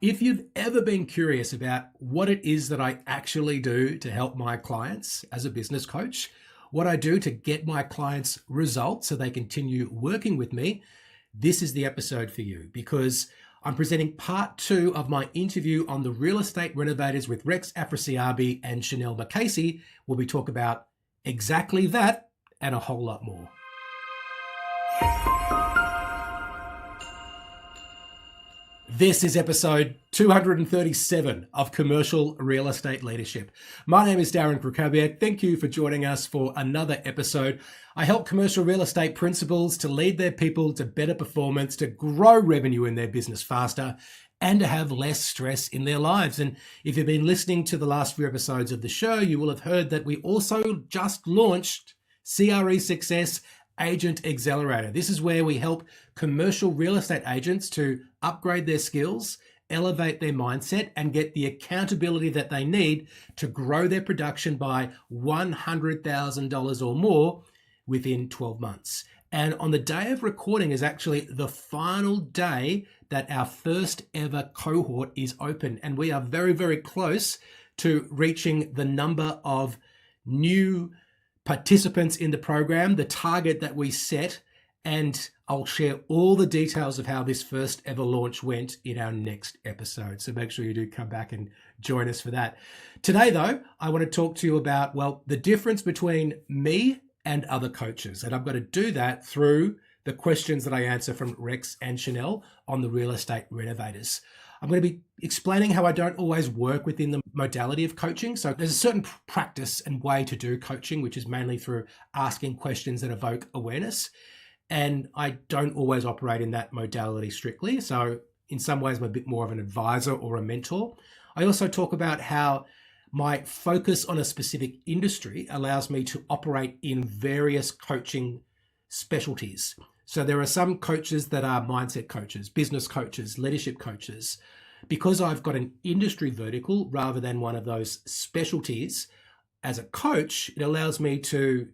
If you've ever been curious about what it is that I actually do to help my clients as a business coach, what I do to get my clients results so they continue working with me, this is the episode for you, because I'm presenting part 2 of my interview on the Real Estate Renovators with Rex Afrasiabi and Chanell McAsey, where we talk about exactly that and a whole lot more. This is episode 237 of Commercial Real Estate Leadership. My name is Darren Krakowiak. Thank you for joining us for another episode. I help commercial real estate principals to lead their people to better performance, to grow revenue in their business faster, and to have less stress in their lives. And if you've been listening to the last few episodes of the show, you will have heard that we also just launched Cresuccess Agent Accelerator. This is where we help commercial real estate agents to upgrade their skills, elevate their mindset, and get the accountability that they need to grow their production by $100,000 or more within 12 months. And on the day of recording is actually the final day that our first ever cohort is open. And we are very, very close to reaching the number of new participants in the program, the target that we set, and I'll share all the details of how this first ever launch went in our next episode. So make sure you do come back and join us for that. Today, though, I want to talk to you about, the difference between me and other coaches. And I'm going to do that through the questions that I answer from Rex and Chanell on the Real Estate Renovators. I'm going to be explaining how I don't always work within the modality of coaching. So there's a certain practice and way to do coaching, which is mainly through asking questions that evoke awareness. And I don't always operate in that modality strictly. So in some ways, I'm a bit more of an advisor or a mentor. I also talk about how my focus on a specific industry allows me to operate in various coaching specialties. So there are some coaches that are mindset coaches, business coaches, leadership coaches. Because I've got an industry vertical rather than one of those specialties, as a coach, it allows me to,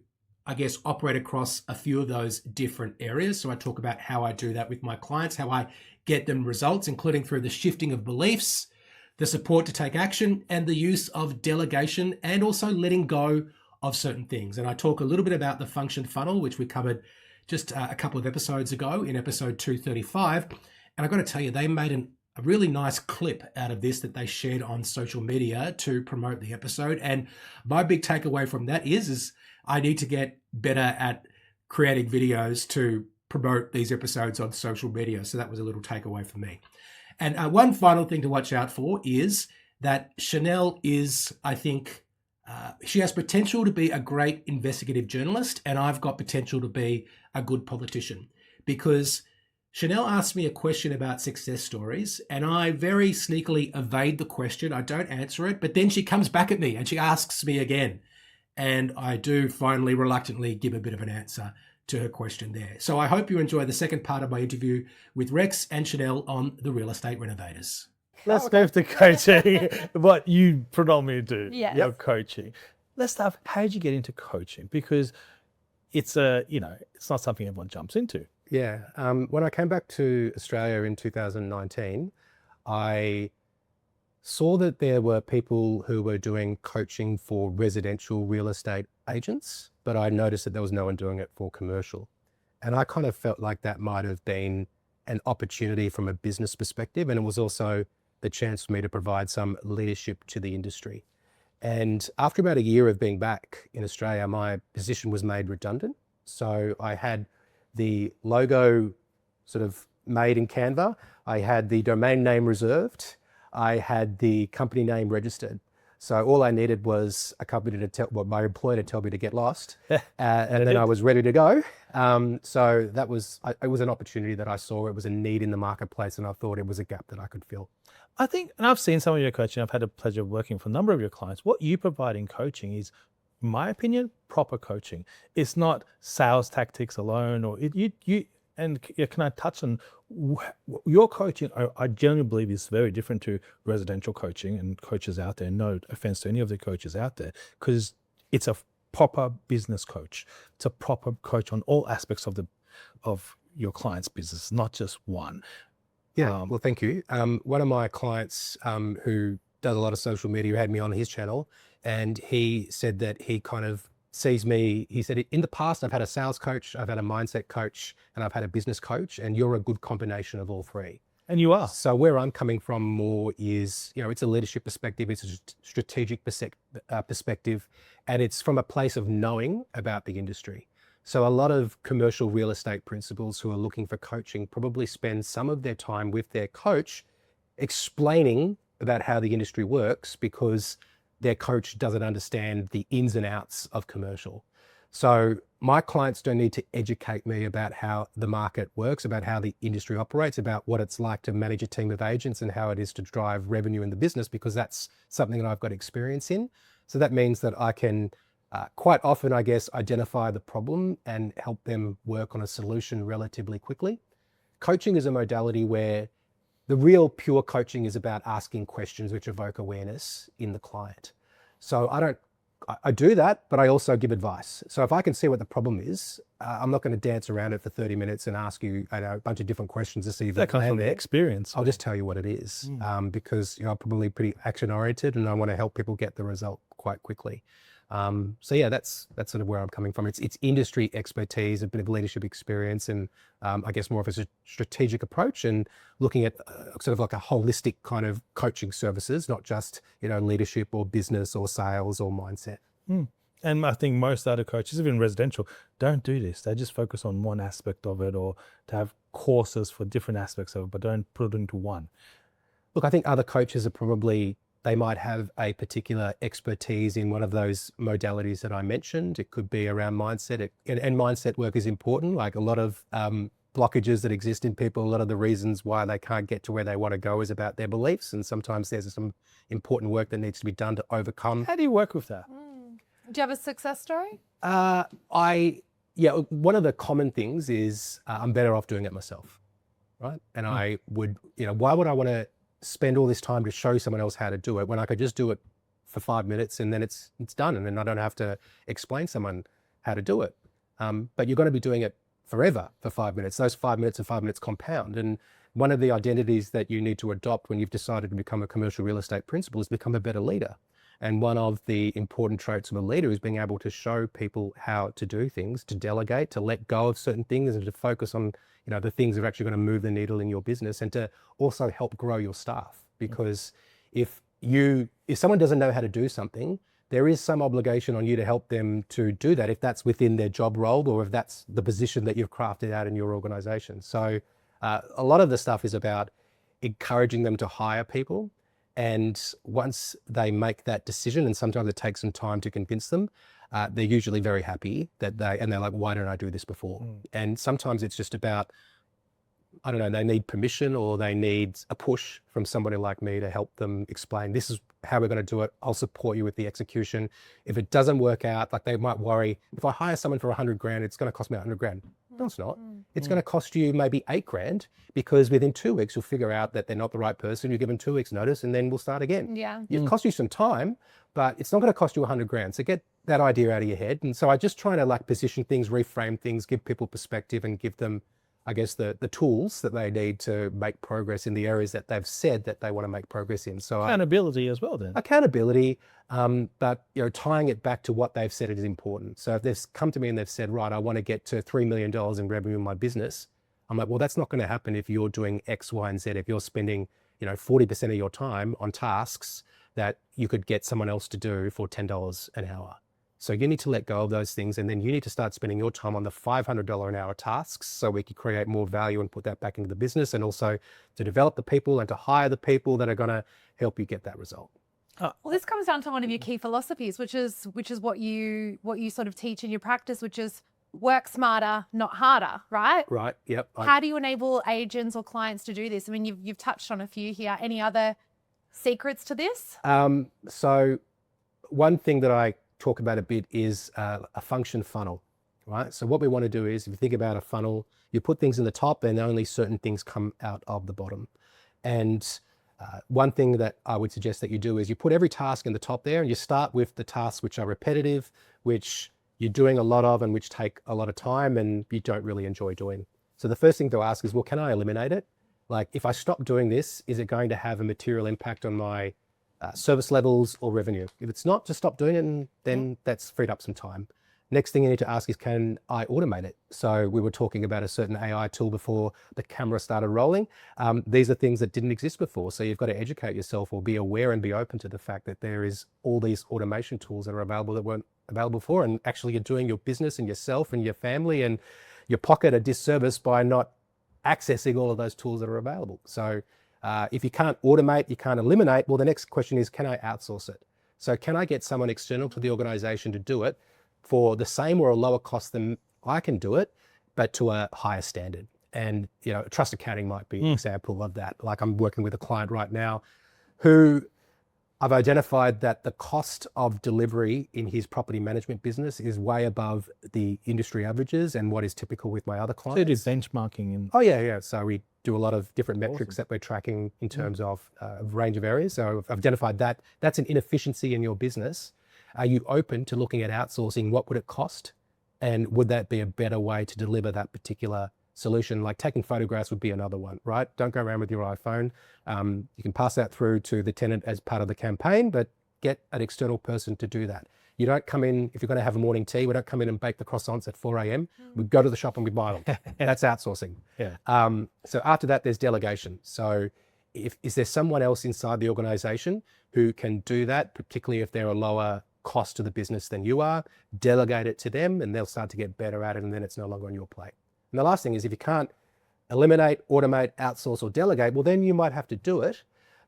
operate across a few of those different areas. So I talk about how I do that with my clients, how I get them results, including through the shifting of beliefs, the support to take action, and the use of delegation, and also letting go of certain things. And I talk a little bit about the function funnel, which we covered just a couple of episodes ago in episode 235. And I've got to tell you, they made a really nice clip out of this that they shared on social media to promote the episode. And my big takeaway from that is I need to get better at creating videos to promote these episodes on social media. So that was a little takeaway for me. And one final thing to watch out for is that Chanell is, she has potential to be a great investigative journalist, and I've got potential to be a good politician, because Chanell asked me a question about success stories, and I very sneakily evade the question. I don't answer it, but then she comes back at me and she asks me again. And I do finally reluctantly give a bit of an answer to her question there. So I hope you enjoy the second part of my interview with Rex and Chanell on the Real Estate Renovators. Let's move to coaching, what you predominantly do, Yeah. coaching. Let's start, how did you get into coaching? Because it's it's not something everyone jumps into. Yeah. When I came back to Australia in 2019, I saw that there were people who were doing coaching for residential real estate agents, but I noticed that there was no one doing it for commercial. And I kind of felt like that might have been an opportunity from a business perspective. And it was also the chance for me to provide some leadership to the industry. And after about a year of being back in Australia, my position was made redundant. So I had the logo sort of made in Canva. I had the domain name reserved. I had the company name registered. So all I needed was a company to tell, my employer to tell me to get lost. And then I was ready to go. So that was, it was an opportunity that I saw. It was a need in the marketplace, and I thought it was a gap that I could fill. I think, and I've seen some of your coaching, I've had the pleasure of working for a number of your clients. What you provide in coaching is, in my opinion, proper coaching. It's not sales tactics alone, or can I touch on your coaching? I generally believe is very different to residential coaching and coaches out there. No offense to any of the coaches out there, because it's a proper business coach. It's a proper coach on all aspects of your client's business, not just one. Yeah, well, thank you. One of my clients who does a lot of social media had me on his channel, and he said that he kind of sees me. He said, in the past, I've had a sales coach, I've had a mindset coach, and I've had a business coach, and you're a good combination of all three. And you are. So where I'm coming from more is, it's a leadership perspective, it's a strategic perspective, and it's from a place of knowing about the industry. So a lot of commercial real estate principals who are looking for coaching probably spend some of their time with their coach explaining about how the industry works because their coach doesn't understand the ins and outs of commercial. So my clients don't need to educate me about how the market works, about how the industry operates, about what it's like to manage a team of agents and how it is to drive revenue in the business, because that's something that I've got experience in. So that means that I can quite often, I guess, identify the problem and help them work on a solution relatively quickly. Coaching is a modality where the real pure coaching is about asking questions which evoke awareness in the client. So I do that, but I also give advice. So if I can see what the problem is, I'm not going to dance around it for 30 minutes and ask you a bunch of different questions to see if that comes from the experience. I'll just tell you what it is, because I'm probably pretty action oriented and I want to help people get the result quite quickly. So yeah, that's sort of where I'm coming from. It's industry expertise, a bit of leadership experience, and I guess more of a strategic approach, and looking at sort of like a holistic kind of coaching services, not just leadership or business or sales or mindset. And I think most other coaches, even residential, don't do this. They just focus on one aspect of it, or to have courses for different aspects of it, but don't put it into one. Look, I think other coaches are probably, they might have a particular expertise in one of those modalities that I mentioned. It could be around mindset, and mindset work is important. Like a lot of blockages that exist in people, a lot of the reasons why they can't get to where they want to go is about their beliefs. And sometimes there's some important work that needs to be done to overcome. How do you work with that? Do you have a success story? Yeah, one of the common things is I'm better off doing it myself, right? And I would, why would I want to spend all this time to show someone else how to do it when I could just do it for 5 minutes and then it's done, and then I don't have to explain someone how to do it. But you're going to be doing it forever for 5 minutes. Those 5 minutes and 5 minutes compound. And one of the identities that you need to adopt when you've decided to become a commercial real estate principal is become a better leader. And one of the important traits of a leader is being able to show people how to do things, to delegate, to let go of certain things, and to focus on, the things that are actually going to move the needle in your business, and to also help grow your staff. Because if someone doesn't know how to do something, there is some obligation on you to help them to do that, if that's within their job role or if that's the position that you've crafted out in your organization. So a lot of the stuff is about encouraging them to hire people. And once they make that decision, and sometimes it takes some time to convince them, they're usually very happy and they're like, why didn't I do this before? And sometimes it's just about, I don't know, they need permission or they need a push from somebody like me to help them explain, this is how we're going to do it. I'll support you with the execution. If it doesn't work out, like they might worry, if I hire someone for 100 grand, it's going to cost me 100 grand. No, it's not. It's going to cost you maybe 8 grand, because within 2 weeks, you'll figure out that they're not the right person. You give them 2 weeks notice and then we'll start again. Yeah. It costs you some time, but it's not going to cost you 100 grand. So get that idea out of your head. And so I just try to position things, reframe things, give people perspective, and give them, I guess, the tools that they need to make progress in the areas that they've said that they want to make progress in. So Accountability as well then. Accountability, but tying it back to what they've said is important. So if they've come to me and they've said, right, I want to get to $3 million in revenue in my business, I'm like, well, that's not going to happen if you're doing X, Y, and Z. If you're spending 40% of your time on tasks that you could get someone else to do for $10 an hour. So you need to let go of those things, and then you need to start spending your time on the $500 an hour tasks, so we can create more value and put that back into the business, and also to develop the people and to hire the people that are going to help you get that result. Well, this comes down to one of your key philosophies, which is what you sort of teach in your practice, which is work smarter, not harder, right? Right. Yep. How do you enable agents or clients to do this? I mean, you've touched on a few here. Any other secrets to this? So one thing that I talk about a bit is a function funnel, right? So what we want to do is, if you think about a funnel, you put things in the top and only certain things come out of the bottom. And one thing that I would suggest that you do is you put every task in the top there, and you start with the tasks which are repetitive, which you're doing a lot of and which take a lot of time and you don't really enjoy doing. So the first thing to ask is, well, can I eliminate it? Like, if I stop doing this, is it going to have a material impact on my service levels or revenue? If it's not, just stop doing it, and then that's freed up some time. Next thing you need to ask is, can I automate it? So we were talking about a certain AI tool before the camera started rolling. These are things that didn't exist before. So you've got to educate yourself or be aware and be open to the fact that there is all these automation tools that are available that weren't available before. And actually you're doing your business and yourself and your family and your pocket a disservice by not accessing all of those tools that are available. So if you can't automate, you can't eliminate, well, the next question is, can I outsource it? So can I get someone external to the organization to do it for the same or a lower cost than I can do it, but to a higher standard? And, you know, trust accounting might be an example of that. Like, I'm working with a client right now who I've identified that the cost of delivery in his property management business is way above the industry averages and what is typical with my other clients. So it is benchmarking. And Oh yeah. So we do a lot of different metrics that we're tracking in terms of a range of areas. So I've identified that that's an inefficiency in your business. Are you open to looking at outsourcing? What would it cost? And would that be a better way to deliver that particular solution? Like, taking photographs would be another one, right? Don't go around with your iPhone. You can pass that through to the tenant as part of the campaign, but get an external person to do that. You don't come in, if you're going to have a morning tea, we don't come in and bake the croissants at 4 a.m. We go to the shop and we buy them. That's outsourcing. yeah. So after that, there's delegation. So is there someone else inside the organization who can do that, particularly if they're a lower cost to the business than you are? Delegate it to them and they'll start to get better at it, and then it's no longer on your plate. And the last thing is, if you can't eliminate, automate, outsource, or delegate, well, then you might have to do it.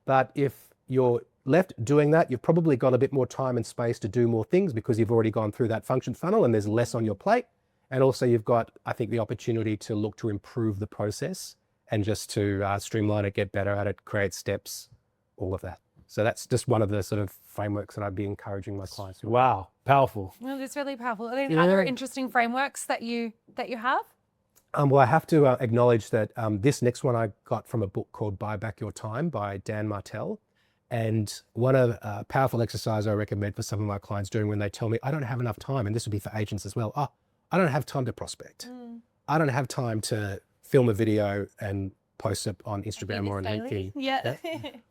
But if you're left doing that, you've probably got a bit more time and space to do more things because you've already gone through that function funnel and there's less on your plate. And also you've got, I think, the opportunity to look to improve the process and just to streamline it, get better at it, create steps, all of that. So that's just one of the sort of frameworks that I'd be encouraging my clients to. Wow, powerful. Well, it's really powerful. Are there any other interesting frameworks that you have? Well, I have to acknowledge that this next one I got from a book called Buy Back Your Time by Dan Martell. And one of a powerful exercise I recommend for some of my clients doing when they tell me, I don't have enough time, and this would be for agents as well. Oh, I don't have time to prospect. I don't have time to film a video and post it on Instagram or on LinkedIn. Yeah.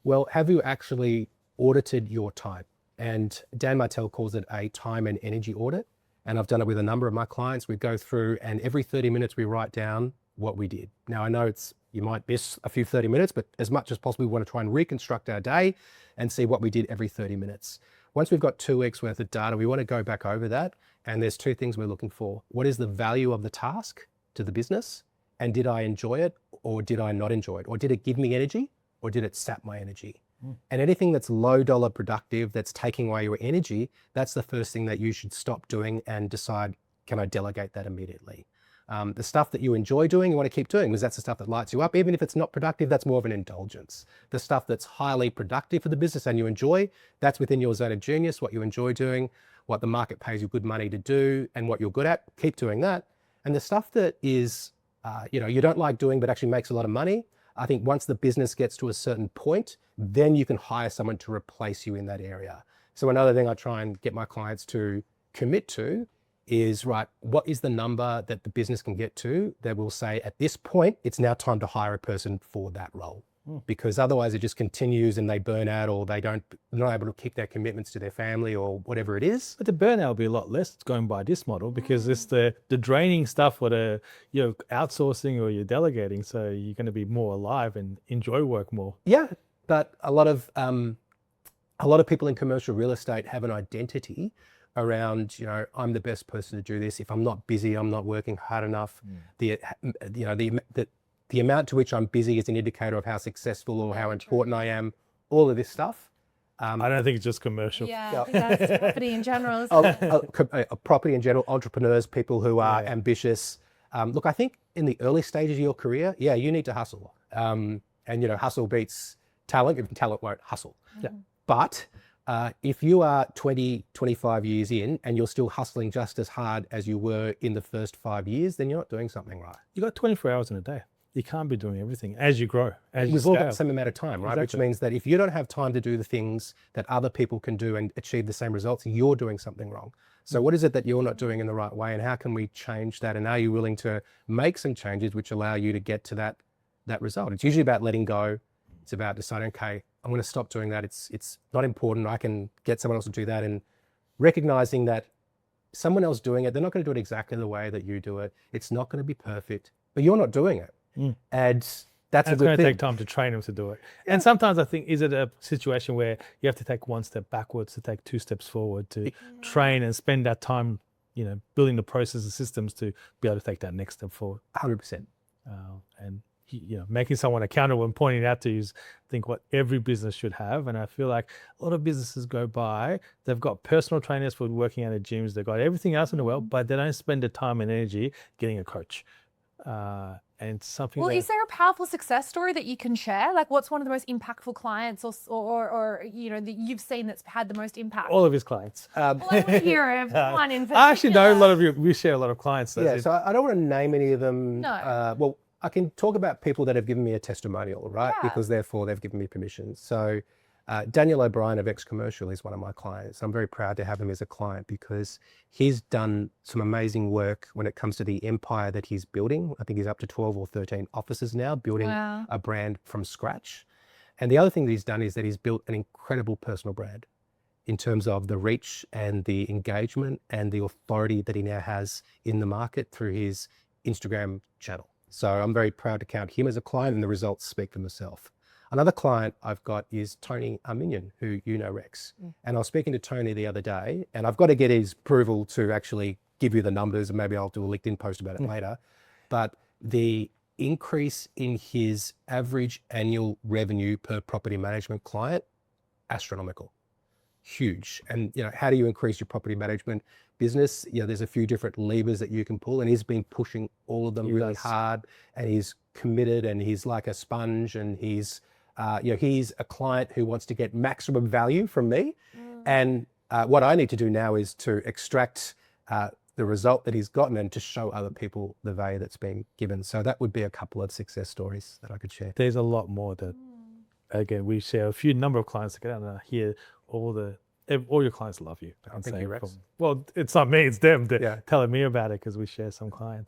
Well, have you actually audited your time? And Dan Martell calls it a time and energy audit. And I've done it with a number of my clients. We go through, and every 30 minutes we write down what we did. Now, I know you might miss a few 30 minutes, but as much as possible, we want to try and reconstruct our day and see what we did every 30 minutes. Once we've got 2 weeks worth of data, we want to go back over that. And there's 2 things we're looking for. What is the value of the task to the business? And did I enjoy it, or did I not enjoy it? Or did it give me energy, or did it sap my energy? And anything that's low dollar productive, that's taking away your energy, that's the first thing that you should stop doing and decide, can I delegate that immediately? The stuff that you enjoy doing, you want to keep doing, because that's the stuff that lights you up. Even if it's not productive, that's more of an indulgence. The stuff that's highly productive for the business and you enjoy, that's within your zone of genius, what you enjoy doing, what the market pays you good money to do, and what you're good at, keep doing that. And the stuff that is, you don't like doing, but actually makes a lot of money, I think once the business gets to a certain point, then you can hire someone to replace you in that area. So another thing I try and get my clients to commit to is, right, what is the number that the business can get to that will say, at this point, it's now time to hire a person for that role? Because otherwise it just continues and they burn out, or they're not able to keep their commitments to their family or whatever it is. But the burnout will be a lot less going by this model, because it's the draining stuff for the outsourcing or you're delegating. So you're going to be more alive and enjoy work more. Yeah, but a lot of people in commercial real estate have an identity around, I'm the best person to do this. If I'm not busy, I'm not working hard enough. The amount to which I'm busy is an indicator of how successful or how important I am. All of this stuff. I don't think it's just commercial. Yeah, I think that's property in general. Isn't it? Property in general, entrepreneurs, people who are ambitious. Look, I think in the early stages of your career, you need to hustle. And hustle beats talent, if talent won't hustle. Yeah. But if you are 20, 25 years in and you're still hustling just as hard as you were in the first 5 years, then you're not doing something right. You got 24 hours in a day. You can't be doing everything as you grow, as you We've all got scale. the same amount of time, right? Exactly. Which means that if you don't have time to do the things that other people can do and achieve the same results, you're doing something wrong. So what is it that you're not doing in the right way, and how can we change that? And are you willing to make some changes which allow you to get to that that result. It's usually about letting go. It's about deciding, okay, I'm going to stop doing that. It's not important. I can get someone else to do that, and recognizing that someone else doing it, they're not going to do it exactly the way that you do it. It's not going to be perfect, but you're not doing it. And that's it's going to take time to train them to do it. Yeah. And sometimes I think, is it a situation where you have to take one step backwards to take two steps forward to train and spend that time, building the process and systems to be able to take that next step forward? 100%. And making someone accountable and pointing it out to you is, I think, what every business should have. And I feel like a lot of businesses go by, they've got personal trainers for working out at gyms, they've got everything else in the world, but they don't spend the time and energy getting a coach. And something. Well, is there a powerful success story that you can share? Like, what's one of the most impactful clients, or that you've seen that's had the most impact? All of his clients. Well, I want to hear of one in particular. I actually know a lot of you. We share a lot of clients. So I don't want to name any of them. No. Well, I can talk about people that have given me a testimonial, right? Yeah. Because therefore they've given me permission. So Daniel O'Brien of X Commercial is one of my clients. I'm very proud to have him as a client because he's done some amazing work when it comes to the empire that he's building. I think he's up to 12 or 13 offices now, building a brand from scratch. And the other thing that he's done is that he's built an incredible personal brand in terms of the reach and the engagement and the authority that he now has in the market through his Instagram channel. So I'm very proud to count him as a client, and the results speak for themselves. Another client I've got is Tony Arminion, who you know, Rex. And I was speaking to Tony the other day, and I've got to get his approval to actually give you the numbers, and maybe I'll do a LinkedIn post about it later. But the increase in his average annual revenue per property management client, astronomical, huge. And how do you increase your property management business? There's a few different levers that you can pull, and he's been pushing all of them really hard, and he's committed, and he's like a sponge, and he's a client who wants to get maximum value from me. And what I need to do now is to extract the result that he's gotten and to show other people the value that's been given. So that would be a couple of success stories that I could share. There's a lot more that, again, we share a number of clients that get out and I hear all your clients love you. Thank you, Rex. Well, it's not me, it's them telling me about it because we share some clients.